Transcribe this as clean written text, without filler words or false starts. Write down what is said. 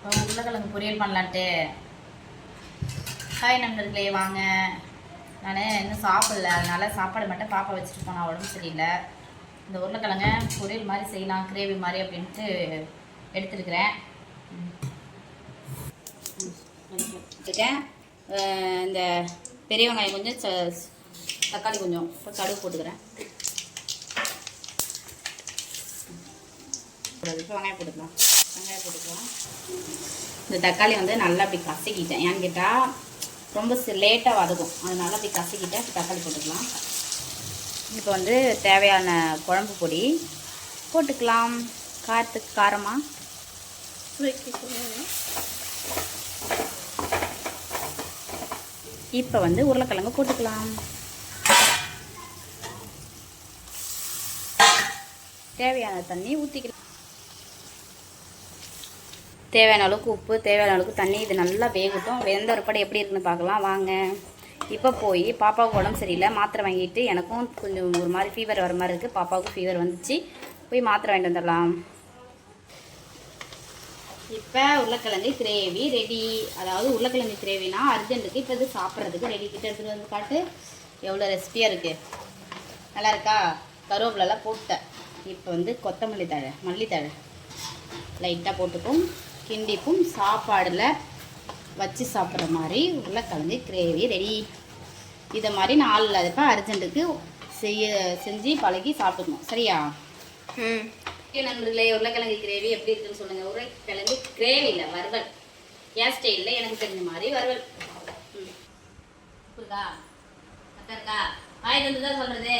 உருளைக்கிழங்கு பொரியல் பண்ணலான்ட்டு. ஹாய் நண்பர்களே, வாங்க. நான் இன்னும் சாப்பிடல, அதனால் சாப்பாடு மட்டும் பாப்பா வச்சுட்டு போனால் உடம்பு சரியில்லை. இந்த உருளைக்கிழங்க பொரியல் மாதிரி செய்யலாம், கிரேவி மாதிரி அப்படின்ட்டு எடுத்துருக்கிறேன். இந்த பெரிய வெங்காயம் கொஞ்சம், தக்காளி கொஞ்சம், இப்போ கடுகு போட்டுக்கிறேன். இப்போ வெங்காயம் போட்டுக்கலாம். இந்த தக்காளி நல்லா அப்படி கசக்கிட்டேன். ஏன்னு கேட்டால் ரொம்ப லேட்டாக வதக்கும், அதனால அப்படி கசக்கிட்டேன். தக்காளி போட்டுக்கலாம். இப்போ தேவையான குழம்பு பொடி போட்டுக்கலாம். காரத்துக்கு காரமாக இப்போ உருளைக்கிழங்கு போட்டுக்கலாம். தேவையான தண்ணி ஊற்றிக்கலாம். தேவையான அளவுக்கு உப்பு, தேவையான அளவுக்கு தண்ணி. இது நல்லா வேகட்டும். வெந்த ஒருப்படி எப்படி இருக்குன்னு பார்க்கலாம் வாங்க. இப்போ போய் பாப்பாவுக்கு உடம்பு சரியில்லை, மாத்திரை வாங்கிட்டு, எனக்கும் கொஞ்சம் ஒரு மாதிரி ஃபீவர் வர மாதிரி இருக்குது. பாப்பாவுக்கு ஃபீவர் வந்துச்சு, போய் மாத்திரை வாங்கிட்டு வந்துடலாம். இப்போ உருளைக்கிழங்கு கிரேவி ரெடி. அதாவது உருளைக்கிழங்கு கிரேவினா அர்ஜென்ட்டுக்கு இப்போ இது சாப்பிட்றதுக்கு ரெடி. கிட்ட எடுத்துகிட்டு வந்து காட்டு, எவ்வளோ ரெசிபியாக இருக்குது. நல்லா இருக்கா? கருவேப்பிலெல்லாம் போட்டேன். இப்போ கொத்தமல்லி தழை, மல்லித்தழை லைட்டாக போட்டுக்கும், கிண்டிப்பும். சாப்பாடில் வச்சு சாப்பிட்ற மாதிரி உருளைக்கிழங்கு கிரேவி ரெடி. இதை மாதிரி நாளில் அதுப்போ அர்ஜென்ட்டுக்கு செஞ்சு பழகி சாப்பிட்டுக்கணும். சரியா? நண்பர்களே, உருளைக்கிழங்கு கிரேவி எப்படி இருக்குன்னு சொல்லுங்கள். உருளைக்கிழங்கு கிரேவி இல்லை, வறுவல். ஏன் ஸ்டைலில் எனக்கு தெரிஞ்ச மாதிரி வறுவல். இருக்கா அக்கா இருக்கா வாய் வந்து தான் சொல்கிறது.